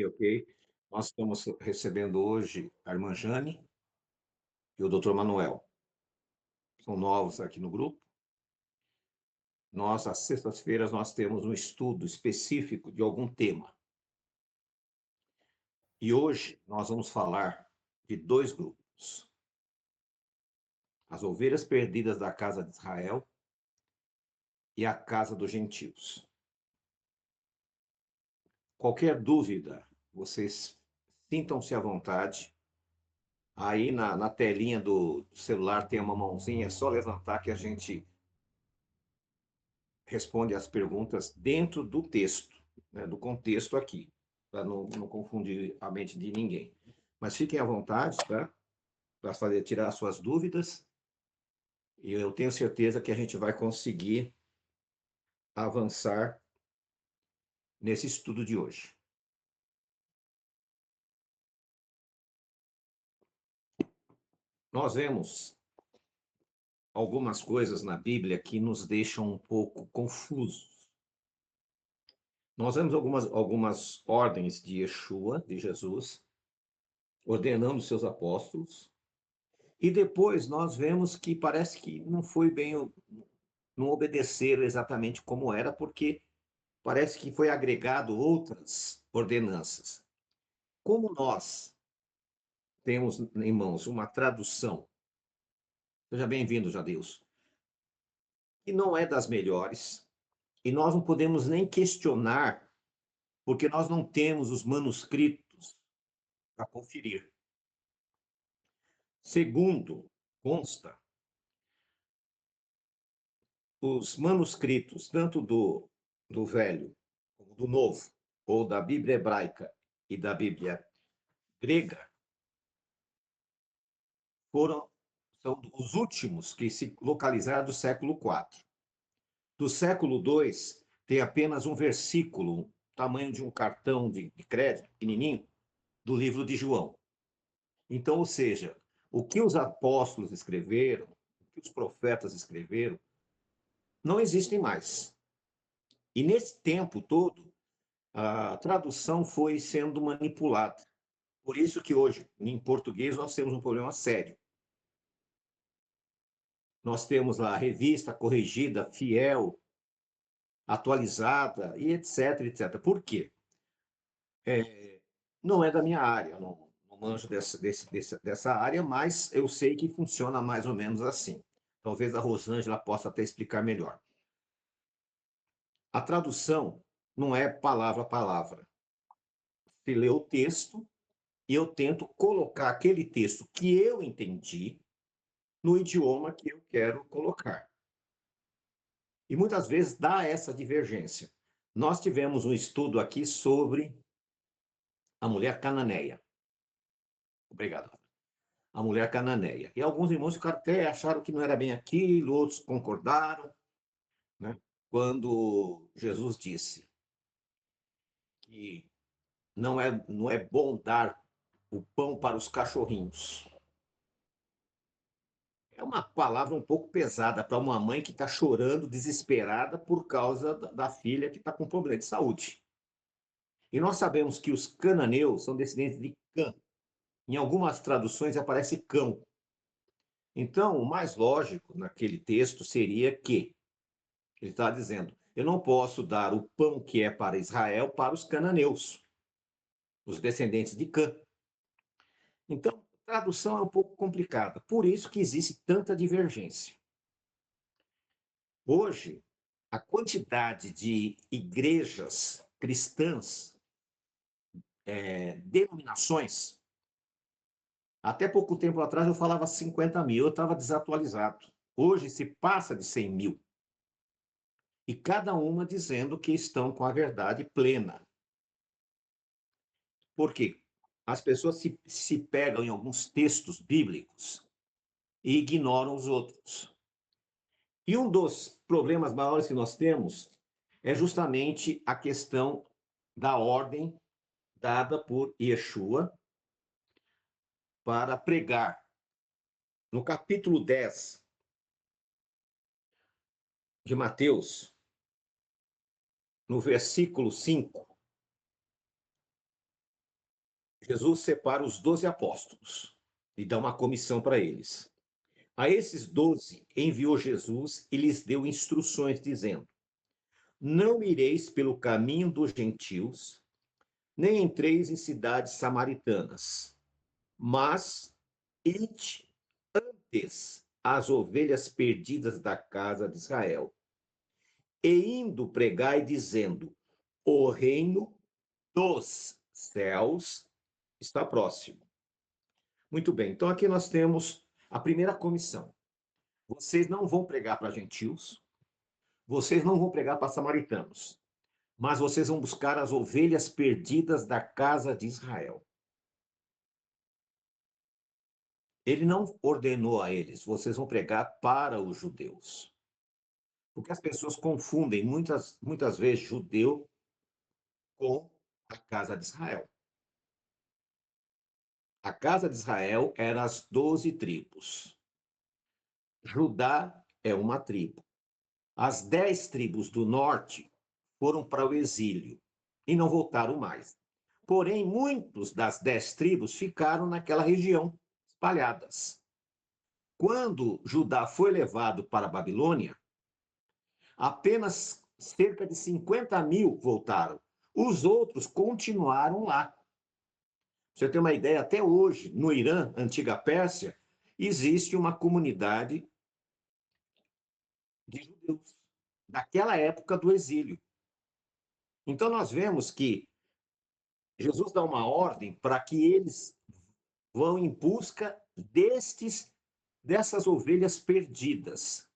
Ok. Nós estamos recebendo hoje a irmã Jane e o doutor Manuel. São novos aqui no grupo. Às sextas-feiras, nós temos um estudo específico de algum tema. E hoje nós vamos falar de dois grupos: as ovelhas perdidas da casa de Israel e a casa dos gentios. Qualquer dúvida, vocês sintam-se à vontade. Aí na telinha do celular tem uma mãozinha, é só levantar que a gente responde as perguntas dentro do texto, né, do contexto aqui, para não confundir a mente de ninguém. Mas fiquem à vontade, tá? Para tirar as suas dúvidas, e eu tenho certeza que a gente vai conseguir avançar nesse estudo de hoje. Nós vemos algumas coisas na Bíblia que nos deixam um pouco confusos. Nós vemos algumas ordens de Yeshua, de Jesus, ordenando seus apóstolos. E depois nós vemos que parece que não foi bem, não obedeceram exatamente como era, porque parece que foi agregado outras ordenanças. Como nós temos em mãos uma tradução, seja bem-vindo, Jadeus, que não é das melhores, e nós não podemos nem questionar, porque nós não temos os manuscritos para conferir. Segundo, consta, os manuscritos, tanto do Velho como do Novo, ou da Bíblia hebraica e da Bíblia grega, são os últimos que se localizaram do século IV. Do século II, tem apenas um versículo, tamanho de um cartão de crédito, pequenininho, do livro de João. Então, ou seja, o que os apóstolos escreveram, o que os profetas escreveram, não existem mais. E nesse tempo todo, a tradução foi sendo manipulada. Por isso que hoje, em português, nós temos um problema sério. Nós temos lá a revista corrigida, fiel, atualizada, e etc, etc. Por quê? Não é da minha área, não manjo dessa área, mas eu sei que funciona mais ou menos assim. Talvez a Rosângela possa até explicar melhor. A tradução não é palavra a palavra. Se lê o texto e eu tento colocar aquele texto que eu entendi no idioma que eu quero colocar. E muitas vezes dá essa divergência. Nós tivemos um estudo aqui sobre a mulher cananeia. Obrigado. A mulher cananeia. E alguns irmãos ficaram até acharam que não era bem aquilo, outros concordaram, né? Quando Jesus disse que não é bom dar o pão para os cachorrinhos. É uma palavra um pouco pesada para uma mãe que está chorando, desesperada, por causa da filha que está com problema de saúde. E nós sabemos que os cananeus são descendentes de Cã. Em algumas traduções aparece cão. Então, o mais lógico naquele texto seria que ele está dizendo: eu não posso dar o pão que é para Israel para os cananeus, os descendentes de Cã. Então, a tradução é um pouco complicada. Por isso que existe tanta divergência. Hoje, a quantidade de igrejas cristãs, denominações, até pouco tempo atrás eu falava 50 mil, eu estava desatualizado. Hoje se passa de 100 mil. E cada uma dizendo que estão com a verdade plena. Por quê? As pessoas se pegam em alguns textos bíblicos e ignoram os outros. E um dos problemas maiores que nós temos é justamente a questão da ordem dada por Yeshua para pregar. No capítulo 10 de Mateus, no versículo 5, Jesus separa os 12 apóstolos e dá uma comissão para eles. A esses 12 enviou Jesus e lhes deu instruções, dizendo: não ireis pelo caminho dos gentios, nem entreis em cidades samaritanas, mas ide antes às ovelhas perdidas da casa de Israel. E indo pregai, dizendo: o reino dos céus está próximo. Muito bem, então aqui nós temos a primeira comissão. Vocês não vão pregar para gentios, vocês não vão pregar para samaritanos, mas vocês vão buscar as ovelhas perdidas da casa de Israel. Ele não ordenou a eles, vocês vão pregar para os judeus. Porque as pessoas confundem muitas vezes judeu com a casa de Israel. A casa de Israel era as 12 tribos. Judá é uma tribo. As 10 tribos do norte foram para o exílio e não voltaram mais. Porém, muitos das 10 tribos ficaram naquela região, espalhadas. Quando Judá foi levado para a Babilônia, apenas cerca de 50.000 voltaram. Os outros continuaram lá. Pra você ter uma ideia, até hoje, no Irã, antiga Pérsia, existe uma comunidade de judeus, daquela época do exílio. Então, nós vemos que Jesus dá uma ordem para que eles vão em busca dessas ovelhas perdidas.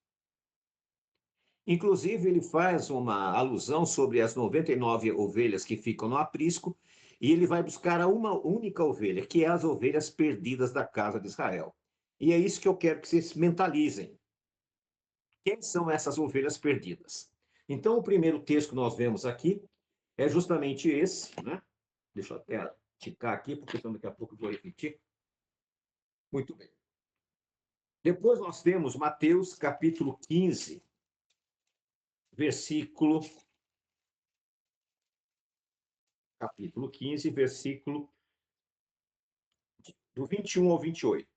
Inclusive, ele faz uma alusão sobre as 99 ovelhas que ficam no aprisco, e ele vai buscar uma única ovelha, que é as ovelhas perdidas da casa de Israel. E é isso que eu quero que vocês mentalizem. Quem são essas ovelhas perdidas? Então, o primeiro texto que nós vemos aqui é justamente esse, né? Deixa eu até ticar aqui, porque então daqui a pouco eu vou repetir. Muito bem. Depois nós temos Mateus capítulo 15, capítulo 15, versículo do 21 ao 28.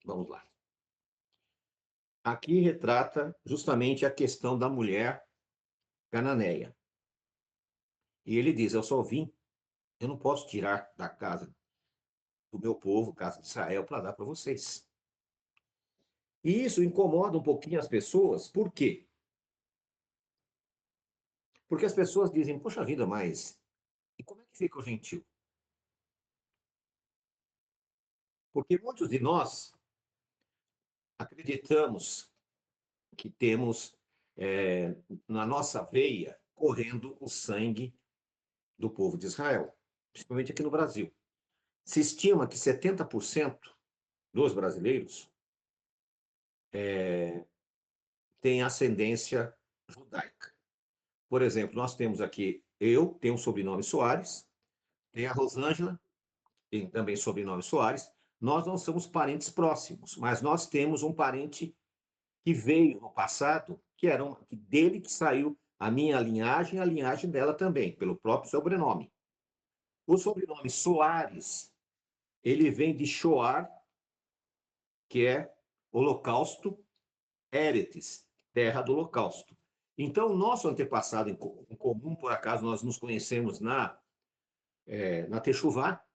Vamos lá. Aqui retrata justamente a questão da mulher cananeia. E ele diz: eu só vim, eu não posso tirar da casa do meu povo, casa de Israel, para dar para vocês. E isso incomoda um pouquinho as pessoas, por quê? Porque as pessoas dizem: poxa vida, mas e como é que fica o gentil? Porque muitos de nós acreditamos que temos na nossa veia correndo o sangue do povo de Israel, principalmente aqui no Brasil. Se estima que 70% dos brasileiros têm ascendência judaica. Por exemplo, nós temos aqui, eu tenho o sobrenome Soares, tem a Rosângela, tem também sobrenome Soares. Nós não somos parentes próximos, mas nós temos um parente que veio no passado, dele que saiu a minha linhagem e a linhagem dela também, pelo próprio sobrenome. O sobrenome Soares, ele vem de Shoar, que é holocausto, Eretes, terra do holocausto. Então, o nosso antepassado em comum, por acaso, nós nos conhecemos na Techuvá.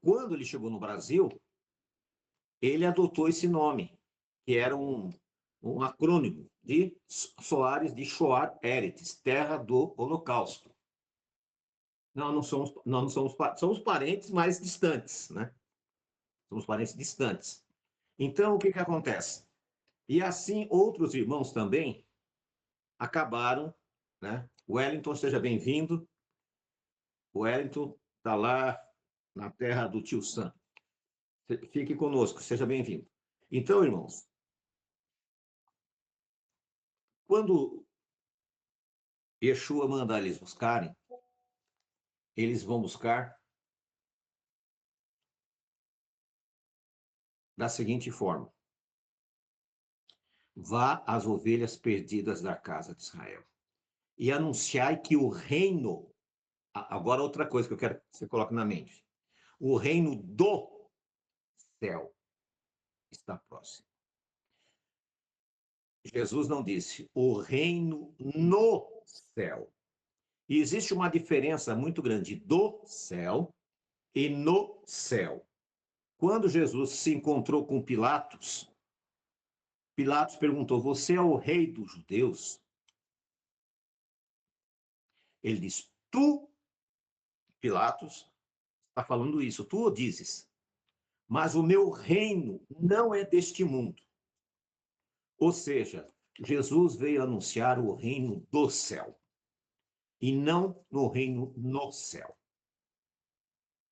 Quando ele chegou no Brasil, ele adotou esse nome, que era um acrônimo de Soares de Shoar Eretes, terra do holocausto. Somos parentes mais distantes, né? Somos parentes distantes. Então, o que acontece? E assim, outros irmãos também acabaram, né? Wellington, seja bem-vindo. Wellington está lá na terra do tio Sam. Fique conosco, seja bem-vindo. Então, irmãos, quando Yeshua manda eles buscarem, eles vão buscar da seguinte forma: vá às ovelhas perdidas da casa de Israel e anunciai que o reino Agora, outra coisa que eu quero que você coloque na mente. O reino do céu está próximo. Jesus não disse o reino no céu. E existe uma diferença muito grande do céu e no céu. Quando Jesus se encontrou com Pilatos, Pilatos perguntou: Você é o rei dos judeus? Ele diz: Tu, Pilatos, está falando isso, tu o dizes. Mas o meu reino não é deste mundo. Ou seja, Jesus veio anunciar o reino do céu e não no reino no céu.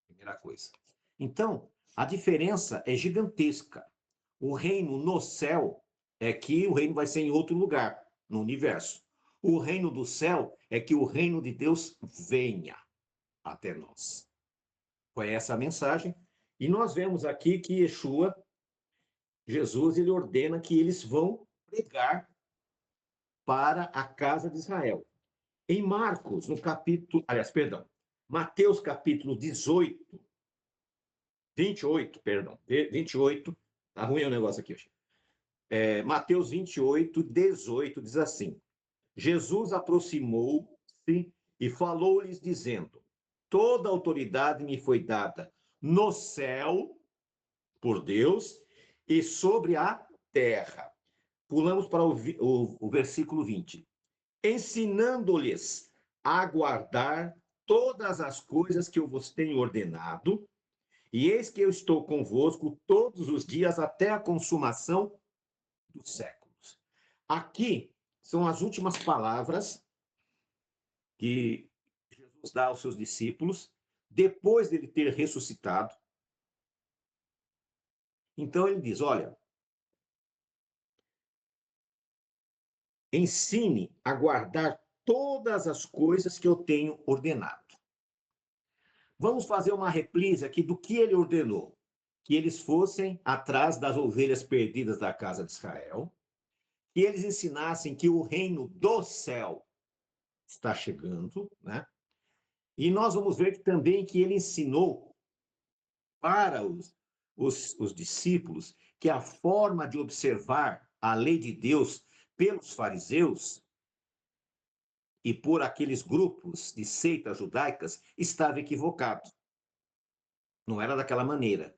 Primeira coisa. Então, a diferença é gigantesca. O reino no céu é que o reino vai ser em outro lugar, no universo. O reino do céu é que o reino de Deus venha até nós. Foi essa a mensagem. E nós vemos aqui que Yeshua, Jesus, ele ordena que eles vão pregar para a casa de Israel. Em Marcos, no capítulo, aliás, perdão, Mateus capítulo 18, 28, perdão, 28, tá ruim o negócio aqui hoje. Mateus 28, 18, diz assim: Jesus aproximou-se e falou-lhes, dizendo: Toda autoridade me foi dada no céu, por Deus, e sobre a terra. Pulamos para o versículo 20. Ensinando-lhes a guardar todas as coisas que eu vos tenho ordenado, e eis que eu estou convosco todos os dias até a consumação dos séculos. Aqui são as últimas palavras que Jesus dá aos seus discípulos, depois dele ter ressuscitado. Então ele diz: Olha, ensine a guardar todas as coisas que eu tenho ordenado. Vamos fazer uma reprise aqui do que ele ordenou: que eles fossem atrás das ovelhas perdidas da casa de Israel, que eles ensinassem que o reino do céu está chegando, né? E nós vamos ver também que ele ensinou para os discípulos que a forma de observar a lei de Deus pelos fariseus e por aqueles grupos de seitas judaicas estava equivocado. Não era daquela maneira.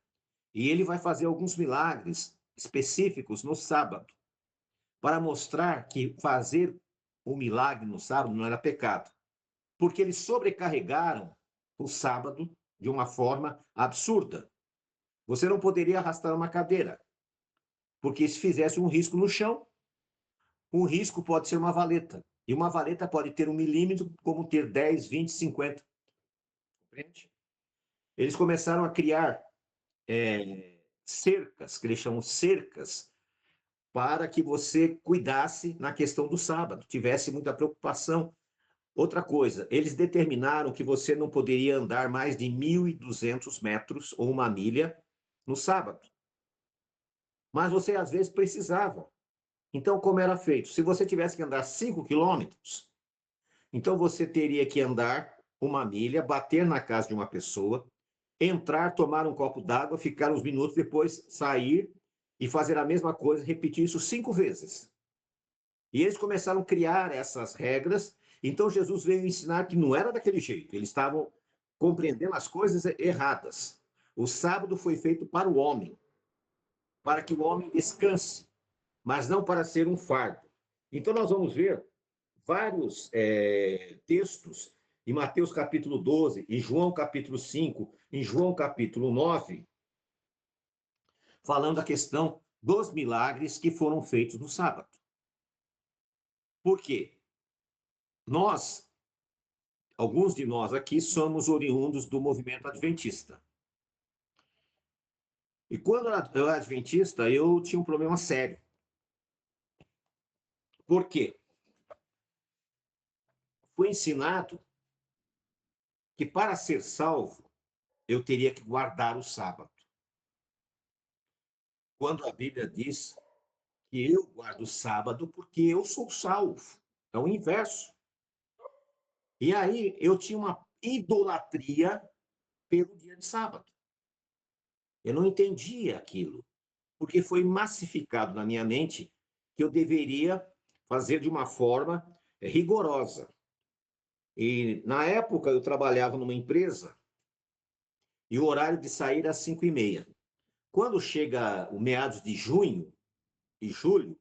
E ele vai fazer alguns milagres específicos no sábado, para mostrar que fazer o milagre no sábado não era pecado. Porque eles sobrecarregaram o sábado de uma forma absurda. Você não poderia arrastar uma cadeira, porque se fizesse um risco no chão, um risco pode ser uma valeta. E uma valeta pode ter 1 milímetro, como ter 10, 20, 50. Compreende? Eles começaram a criar cercas, que eles chamam cercas, para que você cuidasse na questão do sábado, tivesse muita preocupação. Outra coisa, eles determinaram que você não poderia andar mais de 1.200 metros ou 1 milha no sábado. Mas você, às vezes, precisava. Então, como era feito? Se você tivesse que andar 5 quilômetros, então você teria que andar 1 milha, bater na casa de uma pessoa, entrar, tomar um copo d'água, ficar uns minutos, depois sair e fazer a mesma coisa, repetir isso 5 vezes. E eles começaram a criar essas regras. Então Jesus veio ensinar que não era daquele jeito. Eles estavam compreendendo as coisas erradas. O sábado foi feito para o homem, para que o homem descanse, mas não para ser um fardo. Então nós vamos ver vários textos em Mateus capítulo 12, em João capítulo 5, em João capítulo 9, falando a questão dos milagres que foram feitos no sábado. Por quê? Nós, alguns de nós aqui, somos oriundos do movimento adventista. E quando eu era adventista, eu tinha um problema sério. Por quê? Foi ensinado que para ser salvo, eu teria que guardar o sábado. Quando a Bíblia diz que eu guardo o sábado porque eu sou salvo. É o inverso. E aí eu tinha idolatria pelo dia de sábado. Eu não entendia aquilo, porque foi massificado na minha mente que eu deveria fazer de uma forma rigorosa. E, na época, eu trabalhava numa empresa e o horário de sair era às 5h30. Quando chega o meados de junho e julho,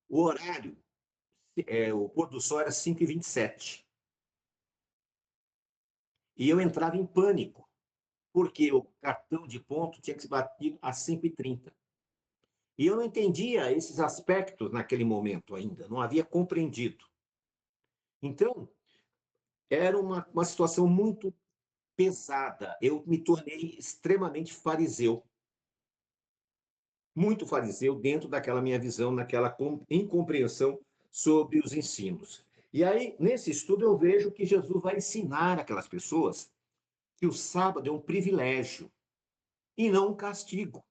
o horário, o pôr do sol era 5h27. E eu entrava em pânico, porque o cartão de ponto tinha que ser batido às 5h30. E eu não entendia esses aspectos naquele momento ainda, não havia compreendido. Então, era uma situação muito pesada. Eu me tornei extremamente fariseu. Muito fariseu dentro daquela minha visão, naquela incompreensão sobre os ensinos. E aí, nesse estudo, eu vejo que Jesus vai ensinar aquelas pessoas que o sábado é um privilégio e não um castigo.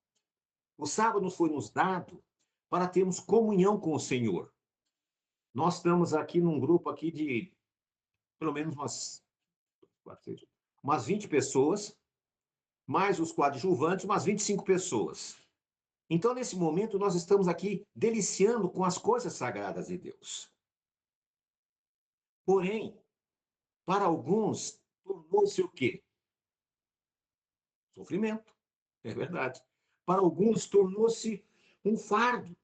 O sábado foi nos dado para termos comunhão com o Senhor. Nós estamos aqui num grupo aqui de pelo menos umas 20 pessoas, mais os coadjuvantes, umas 25 pessoas. Então, nesse momento, nós estamos aqui deliciando com as coisas sagradas de Deus. Porém, para alguns, tornou-se o quê? Sofrimento, é verdade. Para alguns, tornou-se um fardo.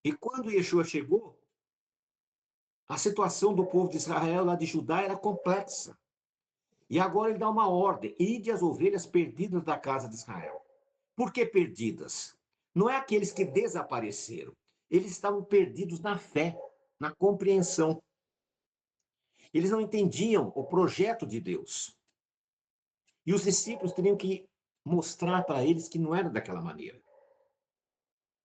E quando Yeshua chegou, a situação do povo de Israel, lá de Judá, era complexa. E agora ele dá uma ordem: ide as ovelhas perdidas da casa de Israel. Por que perdidas? Não é aqueles que desapareceram. Eles estavam perdidos na fé, na compreensão. Eles não entendiam o projeto de Deus. E os discípulos teriam que mostrar para eles que não era daquela maneira.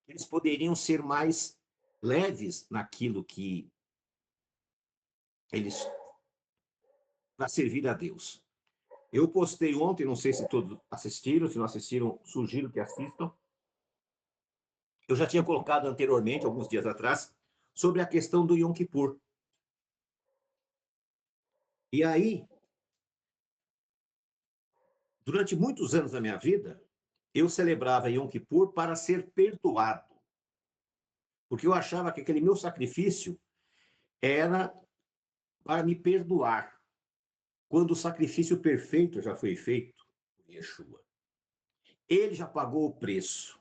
Eles poderiam ser mais leves naquilo que eles para servir a Deus. Eu postei ontem, não sei se todos assistiram, se não assistiram, sugiro que assistam. Eu já tinha colocado anteriormente, alguns dias atrás, sobre a questão do Yom Kippur. E aí, durante muitos anos da minha vida, eu celebrava Yom Kippur para ser perdoado. Porque eu achava que aquele meu sacrifício era para me perdoar, quando o sacrifício perfeito já foi feito por Yeshua. Ele já pagou o preço.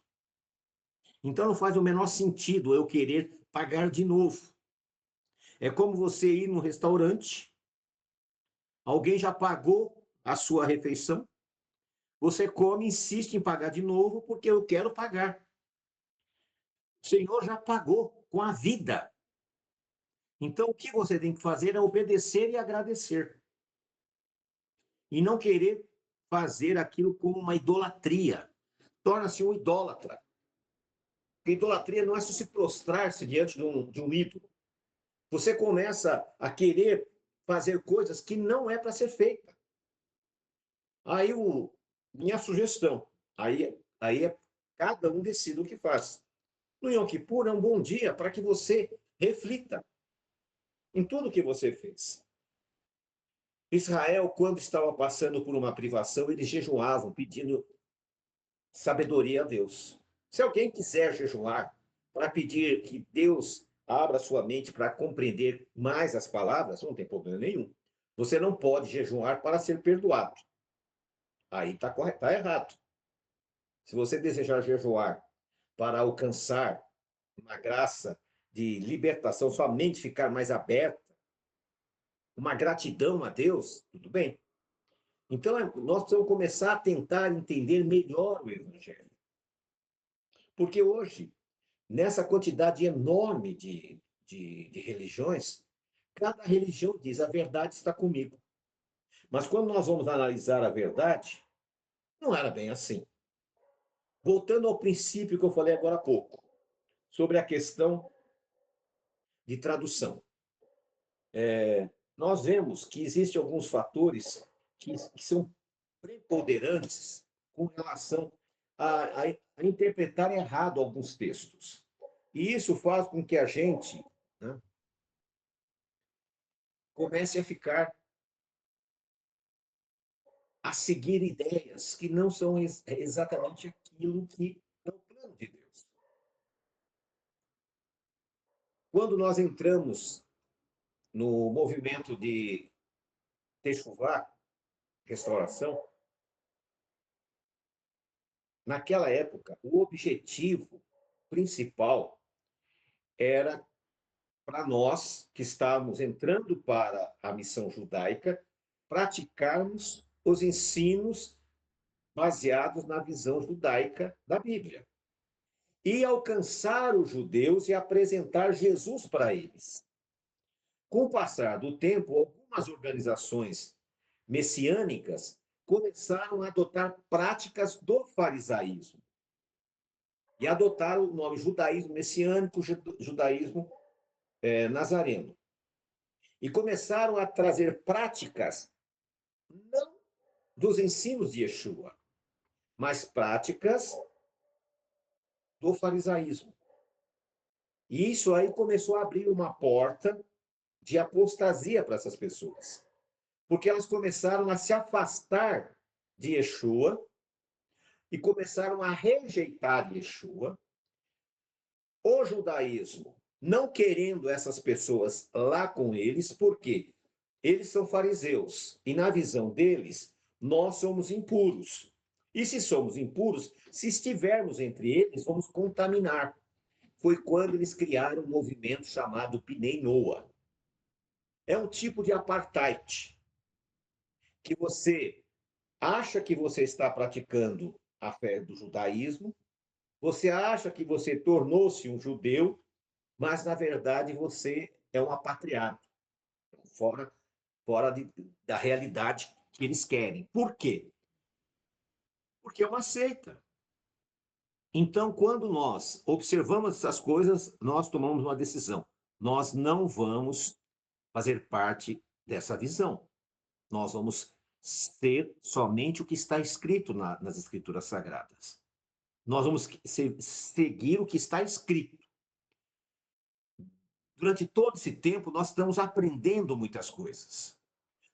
Então não faz o menor sentido eu querer pagar de novo. É como você ir num restaurante, alguém já pagou a sua refeição, você come e insiste em pagar de novo porque eu quero pagar. O Senhor já pagou com a vida. Então o que você tem que fazer é obedecer e agradecer. E não querer fazer aquilo como uma idolatria. Torna-se um idólatra. Porque idolatria não é só se prostrar-se diante de um ídolo. Você começa a querer fazer coisas que não é para ser feita. Aí, minha sugestão, aí é cada um decide o que faz. No Yom Kippur é um bom dia para que você reflita em tudo que você fez. Israel, quando estava passando por uma privação, eles jejuavam, pedindo sabedoria a Deus. Se alguém quiser jejuar para pedir que Deus abra sua mente para compreender mais as palavras, não tem problema nenhum. Você não pode jejuar para ser perdoado. Aí está correto, está errado. Se você desejar jejuar para alcançar uma graça de libertação, sua mente ficar mais aberta, uma gratidão a Deus, tudo bem. Então, nós precisamos começar a tentar entender melhor o Evangelho. Porque hoje, nessa quantidade enorme de religiões, cada religião diz: a verdade está comigo. Mas quando nós vamos analisar a verdade, não era bem assim. Voltando ao princípio que eu falei agora há pouco, sobre a questão de tradução. Nós vemos que existem alguns fatores que são preponderantes com relação a interpretar errado alguns textos. E isso faz com que a gente, né, comece a ficar a seguir ideias que não são exatamente aquilo que é o plano de Deus. Quando nós entramos no movimento de Techuvá, restauração, naquela época, o objetivo principal era para nós que estávamos entrando para a missão judaica, praticarmos os ensinos baseados na visão judaica da Bíblia. E alcançar os judeus e apresentar Jesus para eles. Com o passar do tempo, algumas organizações messiânicas começaram a adotar práticas do farisaísmo e adotaram o nome judaísmo messiânico, judaísmo nazareno. E começaram a trazer práticas não dos ensinos de Yeshua, mas práticas do farisaísmo. E isso aí começou a abrir uma porta de apostasia para essas pessoas, porque elas começaram a se afastar de Yeshua e começaram a rejeitar Yeshua. O judaísmo não querendo essas pessoas lá com eles, porque eles são fariseus e na visão deles nós somos impuros. E se somos impuros, se estivermos entre eles, vamos contaminar. Foi quando eles criaram um movimento chamado Bnei Noah. É um tipo de apartheid, que você acha que você está praticando a fé do judaísmo, você acha que você tornou-se um judeu, mas na verdade você é um apatriado, fora da realidade que eles querem. Por quê? Porque é uma seita. Então, quando nós observamos essas coisas, nós tomamos uma decisão. Nós não vamos fazer parte dessa visão. Nós vamos ser somente o que está escrito nas Escrituras Sagradas. Nós vamos seguir o que está escrito. Durante todo esse tempo, nós estamos aprendendo muitas coisas.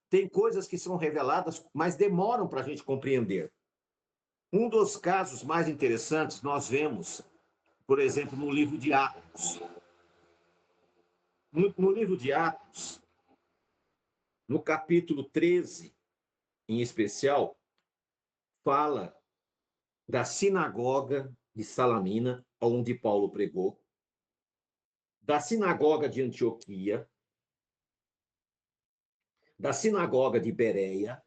Tem coisas que são reveladas, mas demoram para a gente compreender. Um dos casos mais interessantes nós vemos, por exemplo, no livro de Atos. No livro de Atos, no capítulo 13, em especial, fala da sinagoga de Salamina, onde Paulo pregou, da sinagoga de Antioquia, da sinagoga de Bereia,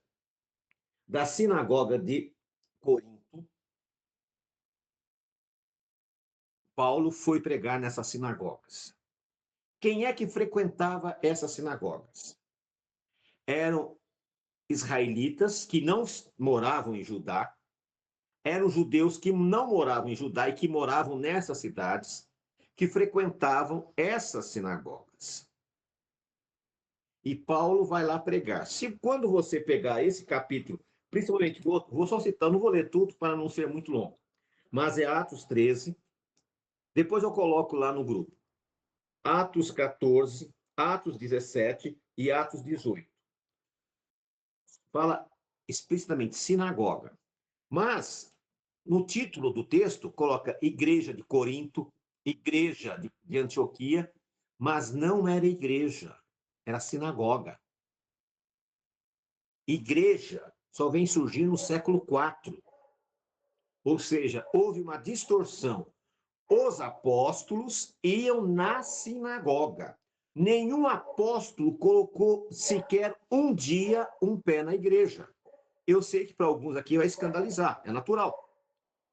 da sinagoga de Corinto. Paulo foi pregar nessas sinagogas. Quem é que frequentava essas sinagogas? Eram israelitas que não moravam em Judá, eram judeus que não moravam em Judá e que moravam nessas cidades, que frequentavam essas sinagogas. E Paulo vai lá pregar. Se quando você pegar esse capítulo, principalmente, vou só citar, não vou ler tudo para não ser muito longo, mas é Atos 13, depois eu coloco lá no grupo. Atos 14, Atos 17 e Atos 18. Fala explicitamente sinagoga. Mas, no título do texto, coloca Igreja de Corinto, Igreja de Antioquia, mas não era igreja, era sinagoga. Igreja só vem surgir no século IV. Ou seja, houve uma distorção. Os apóstolos iam na sinagoga. Nenhum apóstolo colocou sequer um dia um pé na igreja. Eu sei que para alguns aqui vai escandalizar, é natural.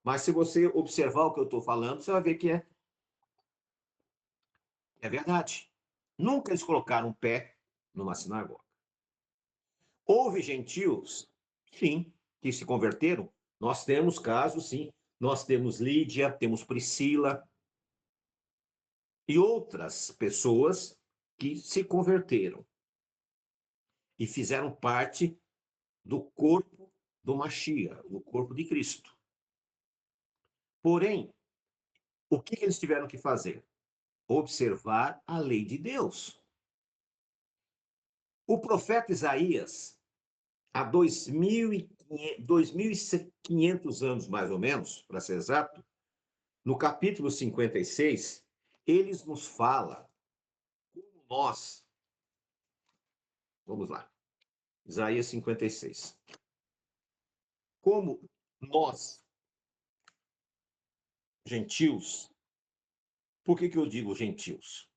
Mas se você observar o que eu estou falando, você vai ver que é verdade. Nunca eles colocaram um pé numa sinagoga. Houve gentios, sim, que se converteram. Nós temos casos, sim. Nós temos Lídia, temos Priscila e outras pessoas que se converteram e fizeram parte do corpo do Mashiach, do corpo de Cristo. Porém, o que eles tiveram que fazer? Observar a lei de Deus. O profeta Isaías, há 2.500 2.500 anos, mais ou menos, para ser exato, no capítulo 56, eles nos falam como nós. Vamos lá. Isaías 56. Como nós, gentios, por que eu digo gentios?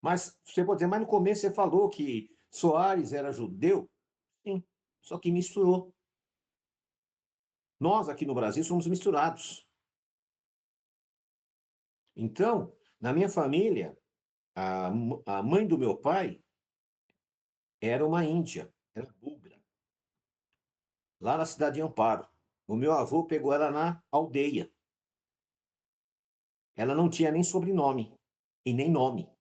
Mas você pode dizer, mas no começo você falou que Soares era judeu? Sim, só que misturou. Nós aqui no Brasil somos misturados. Então, na minha família, a mãe do meu pai era uma índia, era búlgara, lá na cidade de Amparo. O meu avô pegou ela na aldeia. Ela não tinha nem sobrenome e nem nome.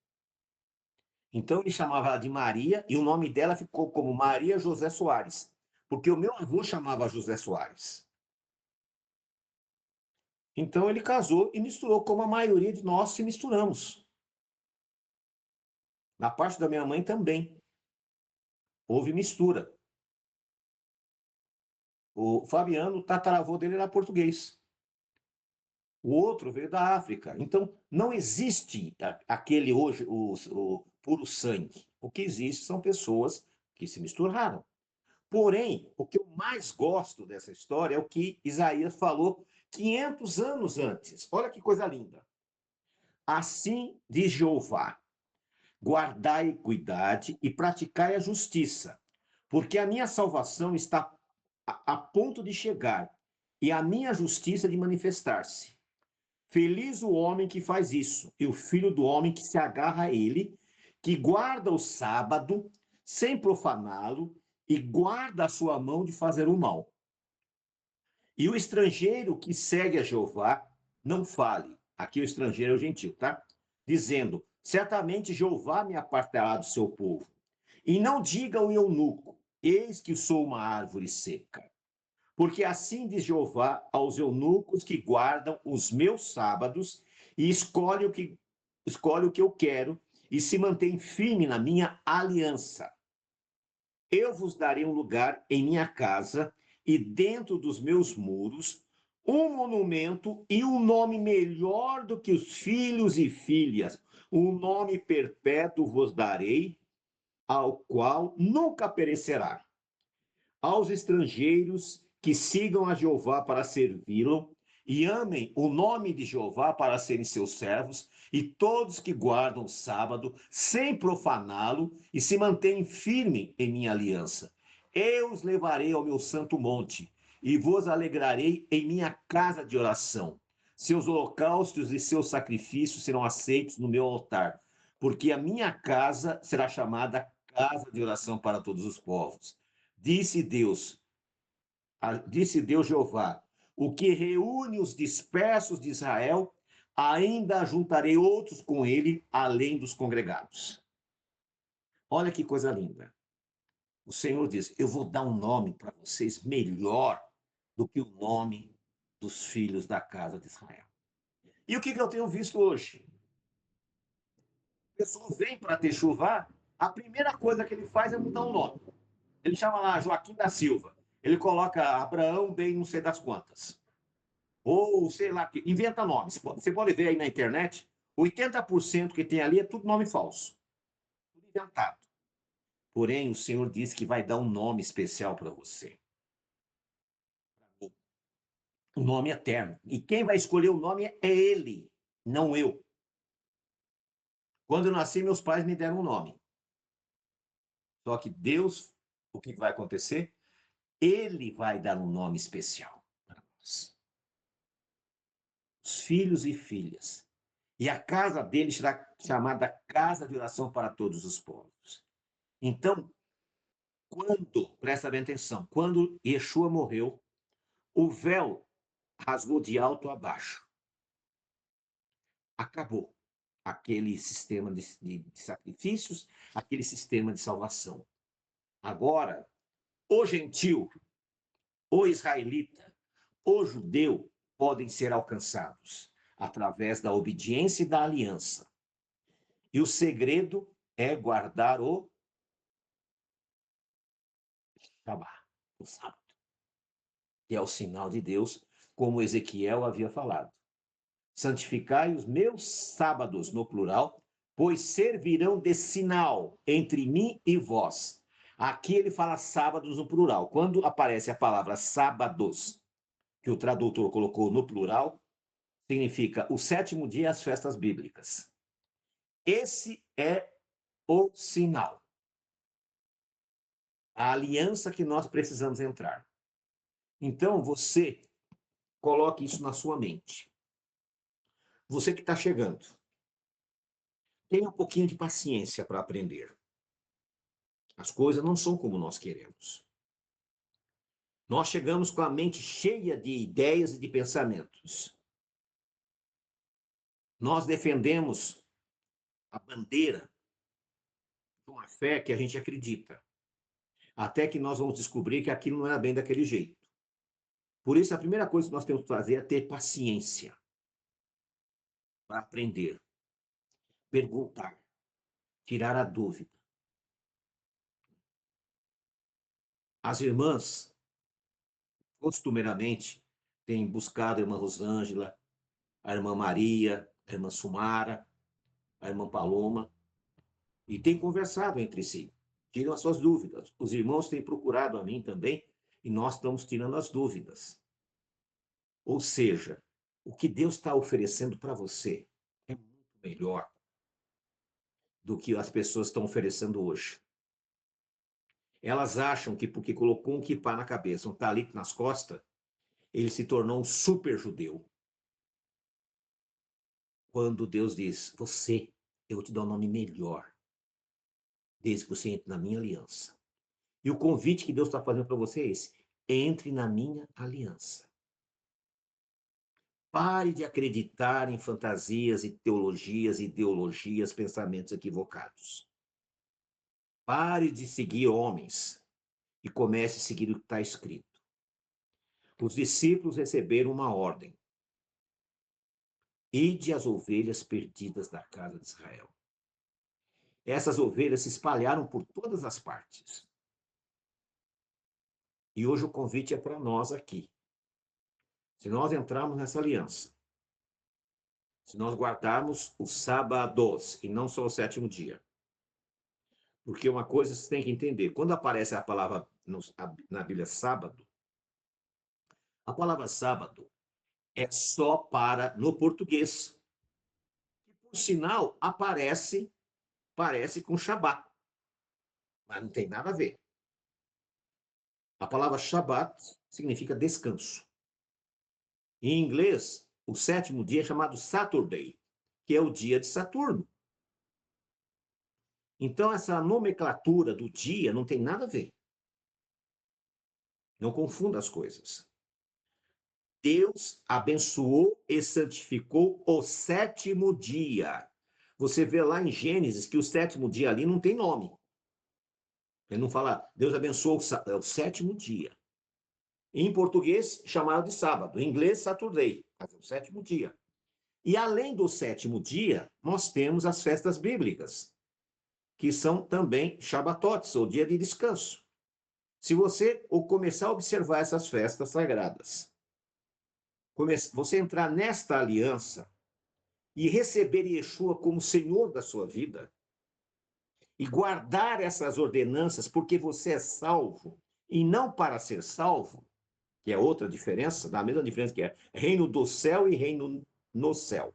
Então ele chamava ela de Maria e o nome dela ficou como Maria José Soares, porque o meu avô chamava José Soares. Então ele casou e misturou, como a maioria de nós se misturamos. Na parte da minha mãe também houve mistura. O Fabiano, o tataravô dele era português. O outro veio da África. Então, não existe aquele hoje, o puro sangue. O que existe são pessoas que se misturaram. Porém, o que eu mais gosto dessa história é o que Isaías falou 500 anos antes. Olha que coisa linda. Assim diz Jeová: guardai a equidade e praticai a justiça, porque a minha salvação está a ponto de chegar e a minha justiça de manifestar-se. Feliz o homem que faz isso, e o filho do homem que se agarra a ele, que guarda o sábado sem profaná-lo e guarda a sua mão de fazer o mal. E o estrangeiro que segue a Jeová, não fale. Aqui o estrangeiro é o gentil, tá? Dizendo: certamente Jeová me apartará do seu povo. E não diga ao eunuco: eis que sou uma árvore seca. Porque assim diz Jeová aos eunucos que guardam os meus sábados e escolhe o que eu quero e se mantém firme na minha aliança. Eu vos darei um lugar em minha casa e dentro dos meus muros, um monumento e um nome melhor do que os filhos e filhas. Um nome perpétuo vos darei, ao qual nunca perecerá. Aos estrangeiros que sigam a Jeová para servi-lo e amem o nome de Jeová para serem seus servos, e todos que guardam o sábado sem profaná-lo e se mantêm firmes em minha aliança. Eu os levarei ao meu santo monte e vos alegrarei em minha casa de oração. Seus holocaustos e seus sacrifícios serão aceitos no meu altar, porque a minha casa será chamada casa de oração para todos os povos. Disse Deus Jeová: o que reúne os dispersos de Israel, ainda juntarei outros com ele, além dos congregados. Olha que coisa linda. O Senhor diz: eu vou dar um nome para vocês melhor do que o nome dos filhos da casa de Israel. E o que eu tenho visto hoje? A pessoa vem para ter chuva, a primeira coisa que ele faz é mudar o nome. Ele chama lá Joaquim da Silva. Ele coloca Abraão bem não sei das quantas. Ou, sei lá, inventa nomes. Você pode ver aí na internet, 80% que tem ali é tudo nome falso. Tudo inventado. Porém, o Senhor disse que vai dar um nome especial para você. Um nome eterno. E quem vai escolher o nome é Ele, não eu. Quando eu nasci, meus pais me deram um nome. Só que Deus, o que vai acontecer? Ele vai dar um nome especial para nós. Os filhos e filhas. E a casa dele será chamada Casa de Oração para Todos os Povos. Então, presta bem atenção, quando Yeshua morreu, o véu rasgou de alto a baixo. Acabou aquele sistema de sacrifícios, aquele sistema de salvação. Agora, o gentil, o israelita, o judeu podem ser alcançados através da obediência e da aliança. E o segredo é guardar o Shabá, o sábado. que é o sinal de Deus, como Ezequiel havia falado. Santificai os meus sábados, no plural, pois servirão de sinal entre mim e vós. Aqui ele fala sábados no plural. Quando aparece a palavra sábados, que o tradutor colocou no plural, significa o sétimo dia e as festas bíblicas. Esse é o sinal. A aliança que nós precisamos entrar. Então, você coloque isso na sua mente. Você que está chegando, tenha um pouquinho de paciência para aprender. As coisas não são como nós queremos. Nós chegamos com a mente cheia de ideias e de pensamentos. Nós defendemos a bandeira de uma fé que a gente acredita, até que nós vamos descobrir que aquilo não era bem daquele jeito. Por isso, a primeira coisa que nós temos que fazer é ter paciência para aprender, perguntar, tirar a dúvida. As irmãs, costumeiramente, têm buscado a irmã Rosângela, a irmã Maria, a irmã Sumara, a irmã Paloma, e têm conversado entre si, tiram as suas dúvidas. Os irmãos têm procurado a mim também, e nós estamos tirando as dúvidas. Ou seja, o que Deus está oferecendo para você é muito melhor do que as pessoas estão oferecendo hoje. Elas acham que porque colocou um quipá na cabeça, um talit nas costas, ele se tornou um super judeu. Quando Deus diz, eu vou te dar um nome melhor, desde que você entre na minha aliança. E o convite que Deus está fazendo para você é esse: entre na minha aliança. Pare de acreditar em fantasias e teologias, ideologias, pensamentos equivocados. Pare de seguir homens e comece a seguir o que está escrito. Os discípulos receberam uma ordem: ide as ovelhas perdidas da casa de Israel. Essas ovelhas se espalharam por todas as partes. E hoje o convite é para nós aqui. Se nós entrarmos nessa aliança, se nós guardarmos os sábados e não só o sétimo dia. Porque uma coisa você tem que entender, quando aparece a palavra na Bíblia sábado, a palavra sábado é só para no português. E, por sinal, parece com Shabat, mas não tem nada a ver. A palavra Shabat significa descanso. Em inglês, o sétimo dia é chamado Saturday, que é o dia de Saturno. Então, essa nomenclatura do dia não tem nada a ver. Não confunda as coisas. Deus abençoou e santificou o sétimo dia. Você vê lá em Gênesis que o sétimo dia ali não tem nome. Ele não fala, Deus abençoou o sétimo dia. Em português, chamado de sábado. Em inglês, Saturday, o sétimo dia. E além do sétimo dia, nós temos as festas bíblicas, que são também Shabatotes, ou dia de descanso. Se você começar a observar essas festas sagradas, você entrar nesta aliança e receber Yeshua como Senhor da sua vida, e guardar essas ordenanças porque você é salvo, e não para ser salvo, que é outra diferença, da mesma diferença que é reino do céu e reino no céu.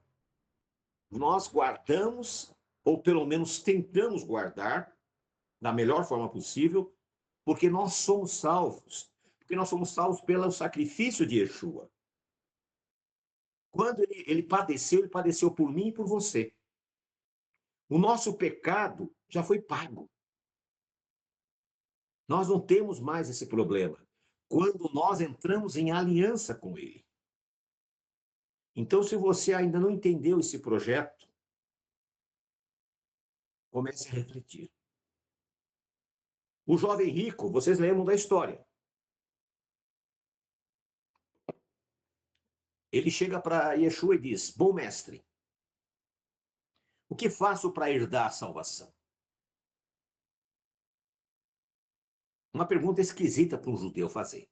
Nós guardamos, ou pelo menos tentamos guardar, da melhor forma possível, porque nós somos salvos. Porque nós somos salvos pelo sacrifício de Yeshua. Quando ele padeceu por mim e por você. O nosso pecado já foi pago. Nós não temos mais esse problema quando nós entramos em aliança com ele. Então, se você ainda não entendeu esse projeto, comece a refletir. O jovem rico, vocês lembram da história. Ele chega para Yeshua e diz: bom mestre, o que faço para herdar a salvação? Uma pergunta esquisita para um judeu fazer.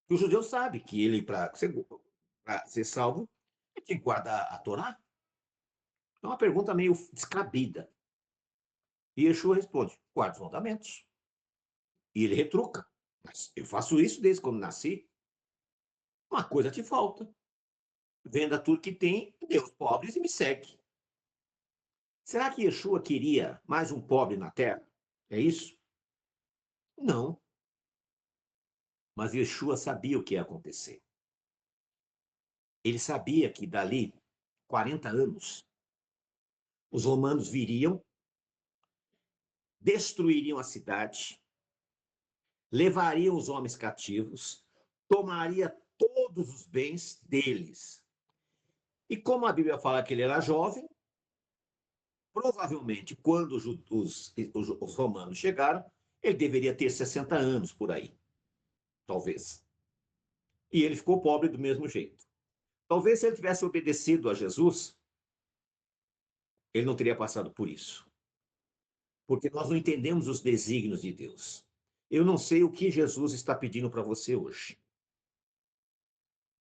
E o judeu sabe que ele, para ser salvo, ele tem que guardar a Torá. É uma pergunta meio descabida. E Yeshua responde: guarda os mandamentos. E ele retruca: mas eu faço isso desde quando nasci. Uma coisa te falta. Venda tudo que tem, dê aos pobres e me segue. Será que Yeshua queria mais um pobre na terra? É isso? Não. Mas Yeshua sabia o que ia acontecer. Ele sabia que dali 40 anos os romanos viriam, destruiriam a cidade, levariam os homens cativos, tomaria todos os bens deles. E como a Bíblia fala que ele era jovem, provavelmente quando os romanos chegaram, ele deveria ter 60 anos por aí, talvez. E ele ficou pobre do mesmo jeito. Talvez se ele tivesse obedecido a Jesus, ele não teria passado por isso. Porque nós não entendemos os desígnios de Deus. Eu não sei o que Jesus está pedindo para você hoje,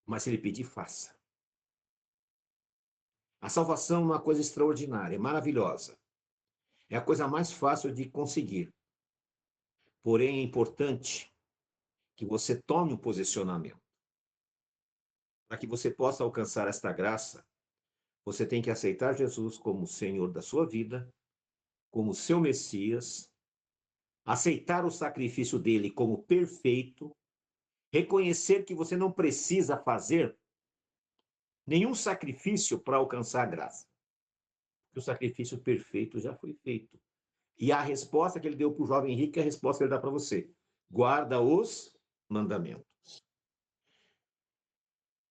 mas se ele pedir, faça. A salvação é uma coisa extraordinária, maravilhosa. É a coisa mais fácil de conseguir. Porém, é importante que você tome um posicionamento. Para que você possa alcançar esta graça, você tem que aceitar Jesus como o Senhor da sua vida, como seu Messias, aceitar o sacrifício dele como perfeito, reconhecer que você não precisa fazer nenhum sacrifício para alcançar a graça. Que o sacrifício perfeito já foi feito. E a resposta que ele deu para o jovem rico é a resposta que ele dá para você. Guarda os mandamentos.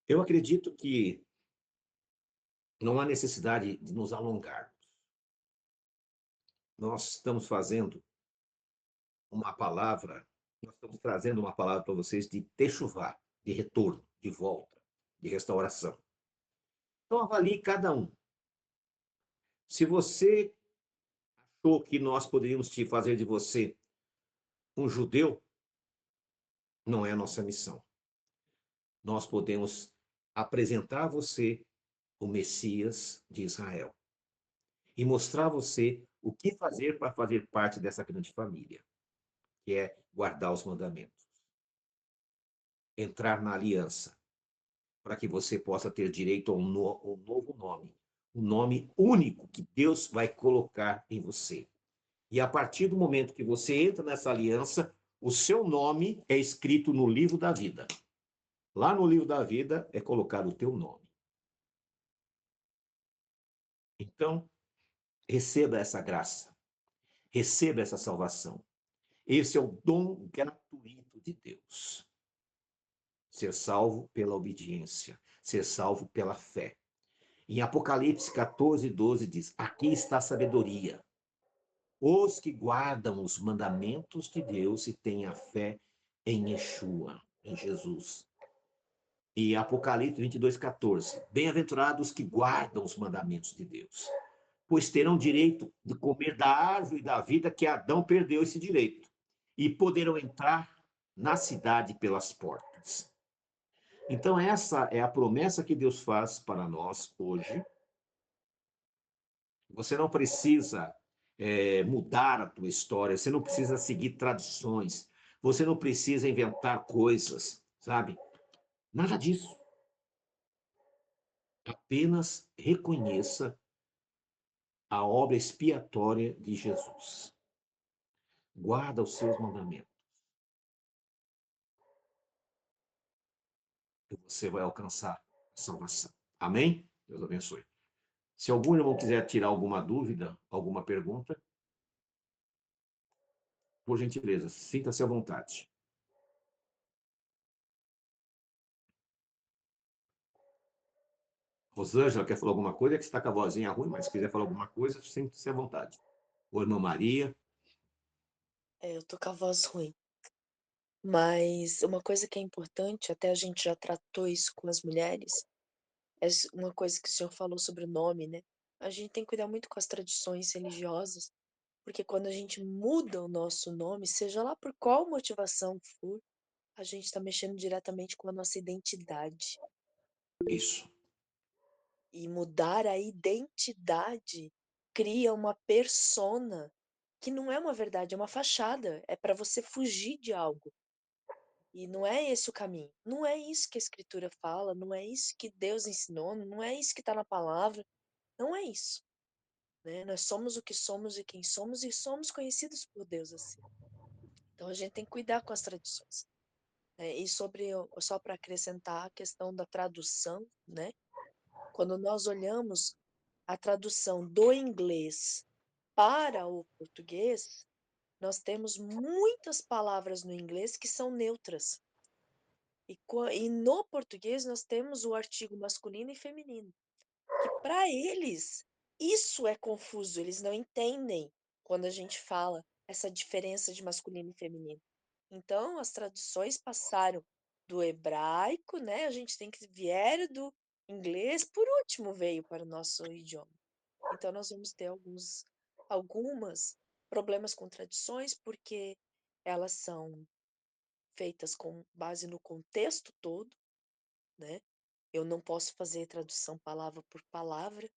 Eu acredito que não há necessidade de nos alongar. Nós estamos fazendo uma palavra, nós estamos trazendo uma palavra para vocês de techuvá, de retorno, de volta, de restauração. Então avalie cada um. Se você achou que nós poderíamos te fazer de você um judeu, não é a nossa missão. Nós podemos apresentar a você o Messias de Israel e mostrar a você o que fazer para fazer parte dessa grande família, que é guardar os mandamentos, entrar na aliança, para que você possa ter direito a um novo nome, um nome único que Deus vai colocar em você. E a partir do momento que você entra nessa aliança, o seu nome é escrito no livro da vida. Lá no livro da vida é colocado o teu nome. Então, receba essa graça, receba essa salvação. Esse é o dom gratuito de Deus. Ser salvo pela obediência, ser salvo pela fé. Em Apocalipse 14:12 diz: aqui está a sabedoria. Os que guardam os mandamentos de Deus e têm a fé em Yeshua, em Jesus. E Apocalipse 22:14: bem-aventurados que guardam os mandamentos de Deus, pois terão direito de comer da árvore da vida que Adão perdeu esse direito, e poderão entrar na cidade pelas portas. Então, essa é a promessa que Deus faz para nós hoje. Você não precisa mudar a tua história, você não precisa seguir tradições, você não precisa inventar coisas, sabe? Nada disso. Apenas reconheça a obra expiatória de Jesus. Guarda os seus mandamentos. E você vai alcançar a salvação. Amém? Deus abençoe. Se algum irmão quiser tirar alguma dúvida, alguma pergunta, por gentileza, sinta-se à vontade. Rosângela quer falar alguma coisa? É que você está com a vozinha ruim, mas se quiser falar alguma coisa, sinta-se à vontade. Ou irmã Maria. Eu tô com a voz ruim. Mas uma coisa que é importante, até a gente já tratou isso com as mulheres, uma coisa que o senhor falou sobre o nome, né? A gente tem que cuidar muito com as tradições religiosas, porque quando a gente muda o nosso nome, seja lá por qual motivação for, a gente está mexendo diretamente com a nossa identidade. Isso. E mudar a identidade cria uma persona que não é uma verdade, é uma fachada, é para você fugir de algo. E não é esse o caminho. Não é isso que a escritura fala, não é isso que Deus ensinou, não é isso que está na palavra. Não é isso, né? Nós somos o que somos e quem somos e somos conhecidos por Deus assim. Então a gente tem que cuidar com as tradições, né? E só para acrescentar a questão da tradução, né? Quando nós olhamos a tradução do inglês para o português, nós temos muitas palavras no inglês que são neutras. E no português nós temos o artigo masculino e feminino, que para eles isso é confuso, eles não entendem quando a gente fala essa diferença de masculino e feminino. Então, as traduções passaram do hebraico, né? A gente tem que vieram do inglês, por último veio para o nosso idioma. Então, nós vamos ter algumas problemas com tradições, porque elas são feitas com base no contexto todo, né? Eu não posso fazer tradução palavra por palavra,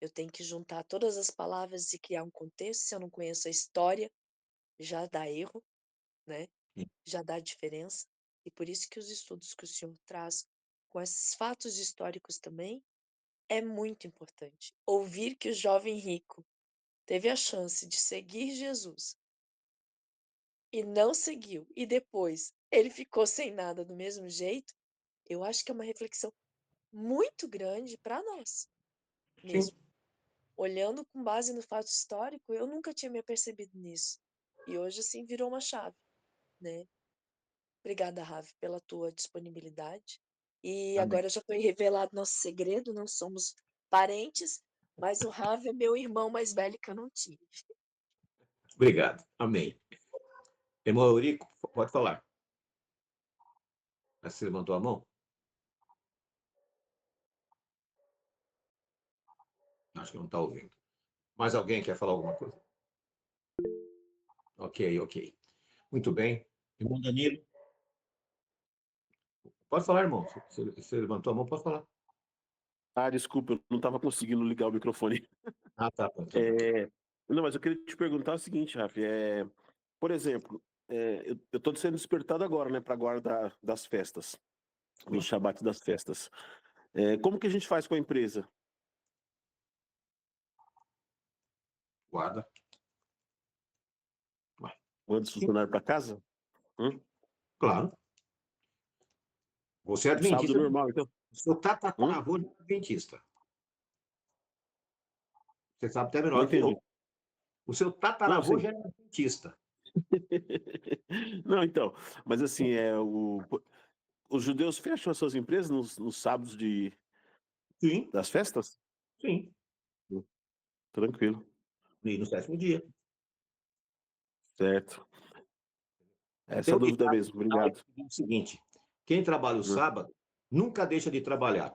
eu tenho que juntar todas as palavras e criar um contexto. Se eu não conheço a história, já dá erro, né? Já dá diferença. E por isso que os estudos que o senhor traz com esses fatos históricos também é muito importante. Ouvir que o jovem rico teve a chance de seguir Jesus e não seguiu, e depois ele ficou sem nada do mesmo jeito, eu acho que é uma reflexão muito grande para nós Sim. mesmo. Olhando com base no fato histórico, eu nunca tinha me apercebido nisso. E hoje, assim, virou uma chave, né? Obrigada, Ravi, pela tua disponibilidade. E Amém. agora já foi revelado nosso segredo, não somos parentes, mas o Ravi é meu irmão mais velho que eu não tive. Obrigado. Amém. Irmão Eurico, pode falar. Você levantou a mão? Acho que não está ouvindo. Mais alguém quer falar alguma coisa? Ok, ok. Muito bem. Irmão Danilo, pode falar, irmão. Você levantou a mão, pode falar. Ah, desculpa, eu não estava conseguindo ligar o microfone. Ah, tá bom. Tá bom. É, Não, mas eu queria te perguntar o seguinte, Rafa. Por exemplo, eu estou sendo despertado agora, né, para a guarda das festas, do Sim. Shabat das festas. Como que a gente faz com a empresa? Guarda. Ué, Manda os sim, funcionários para casa? claro. Você é Um sábado adventista. normal, então? O seu Hum? tataravô é adventista. Você sabe até Não melhor que entendi. eu. O seu Não, tataravô sim. já é adventista. Não, então, mas assim, os judeus fecham as suas empresas nos sábados Sim, das festas? sim. Tranquilo, E no sétimo dia. certo. Tem Essa é um a dúvida ditado mesmo, obrigado. que diz o seguinte: quem trabalha o Hum. sábado nunca deixa de trabalhar,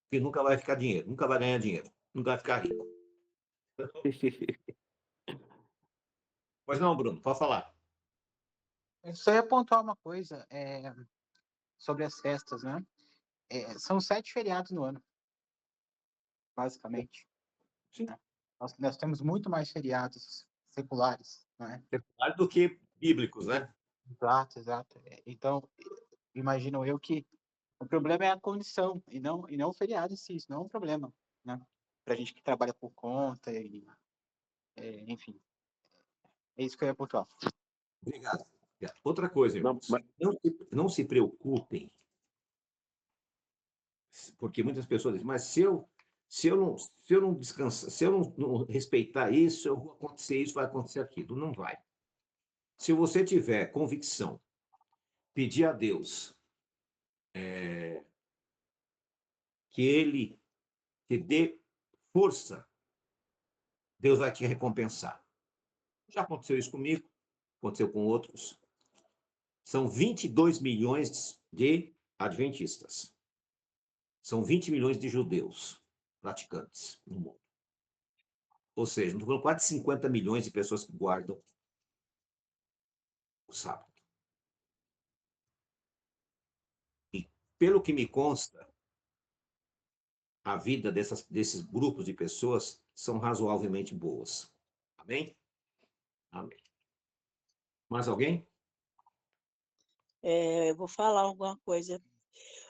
porque nunca vai ficar dinheiro, nunca vai ganhar dinheiro, nunca vai ficar rico. Pois não, Bruno, pode falar. Eu só ia apontar uma coisa sobre as festas, né? São 7 feriados no ano, basicamente. Sim. Né? Nós temos muito mais feriados seculares, né? Mais do que bíblicos, né? Exato, exato. Então, imagino eu que o problema é a condição e não o feriado em si, isso não é um problema, né? Pra gente que trabalha por conta enfim, é isso que eu ia pontuar. Obrigado. Outra coisa, Não, irmãos, não se preocupem, porque muitas pessoas dizem, mas se eu não descansar, se eu não respeitar isso, eu vou acontecer isso, vai acontecer aquilo. Não vai. Se você tiver convicção, pedir a Deus que Ele te dê força, Deus vai te recompensar. Já aconteceu isso comigo, aconteceu com outros. São 22 milhões de adventistas. São 20 milhões de judeus praticantes no mundo. Ou seja, estou falando quase 50 milhões de pessoas que guardam o sábado. pelo que me consta, a vida desses grupos de pessoas são razoavelmente boas. Amém? Amém. Mais alguém? Eu vou falar alguma coisa.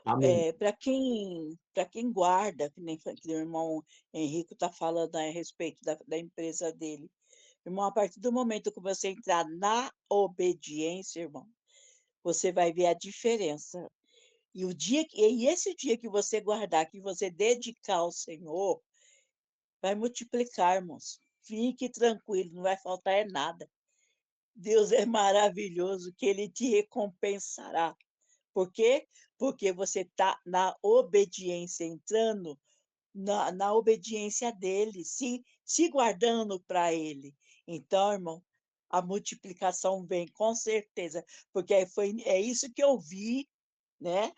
Amém. Para quem guarda, que nem que o irmão Henrique está falando a respeito da empresa dele. Irmão, a partir do momento que você entrar na obediência, irmão, você vai ver a diferença. E esse dia que você guardar, que você dedicar ao Senhor, vai multiplicar, irmãos. Fique tranquilo, não vai faltar nada. Deus é maravilhoso, que Ele te recompensará. Por quê? Porque você está na obediência, entrando na obediência dele, se guardando para ele. Então, irmão, a multiplicação vem com certeza, porque é isso que eu vi, né?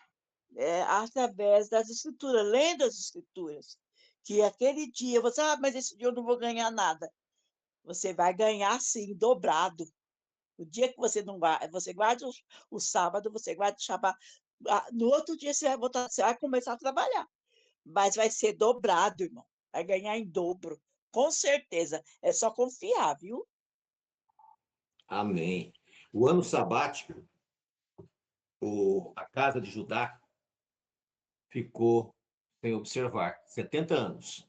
Através das escrituras, lendo as escrituras, que aquele dia, mas esse dia eu não vou ganhar nada. Você vai ganhar, sim, dobrado. O dia que você não guarda, você guarda o sábado, você guarda o Shabat, no outro dia você vai começar a trabalhar, mas vai ser dobrado, irmão. Vai ganhar em dobro, com certeza. É só confiar, viu? Amém. O ano sabático, a casa de Judá ficou sem observar 70 anos.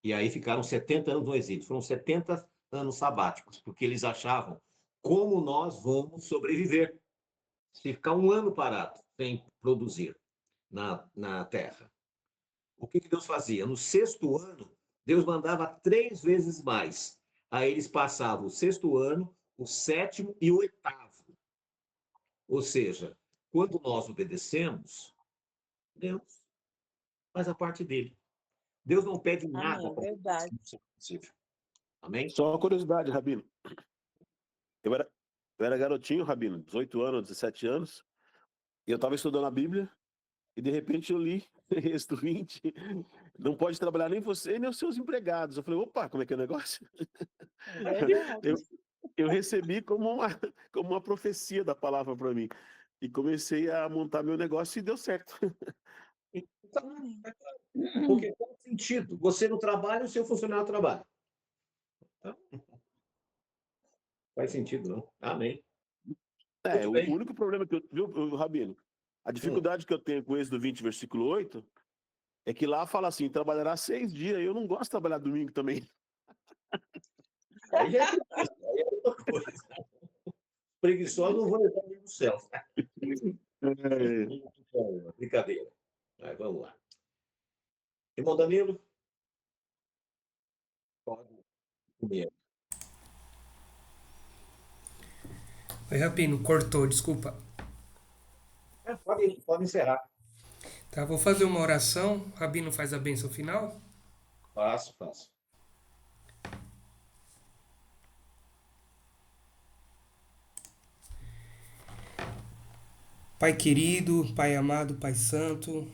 E aí ficaram 70 anos no exílio. Foram 70 anos sabáticos, porque eles achavam como nós vamos sobreviver se ficar um ano parado sem produzir na terra. O que Deus fazia? No sexto ano, Deus mandava 3 vezes mais. Aí eles passavam o sexto ano, o sétimo e o oitavo. Ou seja, quando nós obedecemos, Deus faz a parte dele. Deus não pede nada Amém, para verdade. ser possível. Amém? Só uma curiosidade, Rabino. Eu era garotinho, Rabino, 18 anos, 17 anos, e eu estava estudando a Bíblia, e de repente eu li Êxodo 20, não pode trabalhar nem você nem os seus empregados. Eu falei, opa, como é que é o negócio? É verdade. Eu recebi como uma profecia da palavra para mim. E comecei a montar meu negócio e deu certo. Porque faz sentido. Você não trabalha, o seu funcionário trabalha. Então, faz sentido, não? Amém. Muito O bem. único problema que viu, Rabino? A dificuldade que eu tenho com Êxodo 20, versículo 8, é que lá fala assim, trabalhará 6 dias, e eu não gosto de trabalhar domingo também. Aí é outra coisa. Preguiçosos não vão levar nem no céu. Brincadeira. Mas vamos lá. Irmão Danilo? Pode comer. Oi, Rabino, cortou, desculpa. Pode encerrar. Tá, vou fazer uma oração. Rabino faz a bênção final. Faço. Pai querido, Pai amado, Pai santo,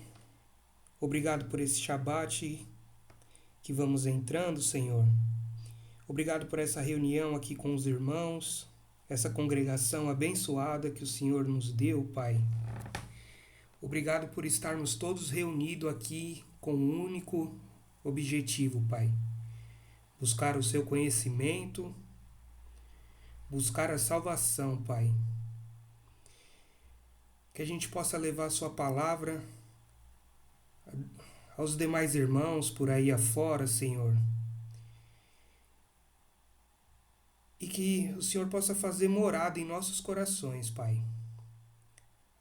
obrigado por esse Shabat que vamos entrando, Senhor. Obrigado por essa reunião aqui com os irmãos, essa congregação abençoada que o Senhor nos deu, Pai. Obrigado por estarmos todos reunidos aqui com um único objetivo, Pai. Buscar o seu conhecimento, buscar a salvação, Pai. Que a gente possa levar a sua palavra aos demais irmãos por aí afora, Senhor. E que o Senhor possa fazer morada em nossos corações, Pai.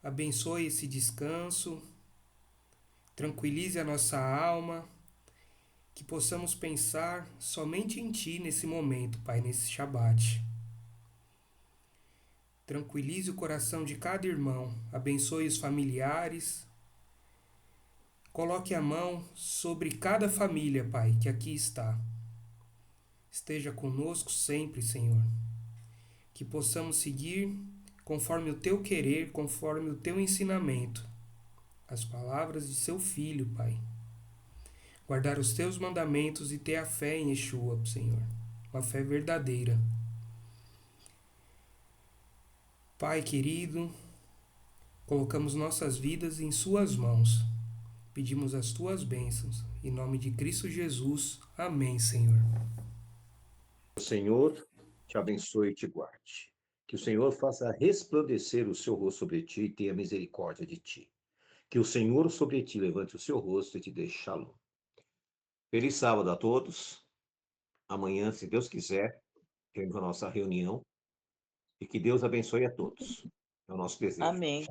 Abençoe esse descanso, tranquilize a nossa alma, que possamos pensar somente em Ti nesse momento, Pai, nesse Shabat. Tranquilize o coração de cada irmão, abençoe os familiares. Coloque a mão sobre cada família, Pai, que aqui está. Esteja conosco sempre, Senhor. Que possamos seguir conforme o Teu querer, conforme o Teu ensinamento. As palavras de Seu Filho, Pai. Guardar os Teus mandamentos e ter a fé em Yeshua, Senhor. Uma fé verdadeira. Pai querido, Colocamos nossas vidas em Suas mãos. Pedimos as Tuas bênçãos. Em nome de Cristo Jesus. Amém, Senhor. O Senhor te abençoe e te guarde. Que o Senhor faça resplandecer o seu rosto sobre ti e tenha misericórdia de ti. Que o Senhor sobre ti levante o seu rosto e te deixe shalom. Feliz sábado a todos. Amanhã, se Deus quiser, teremos a nossa reunião. E que Deus abençoe a todos. É o nosso desejo. Amém.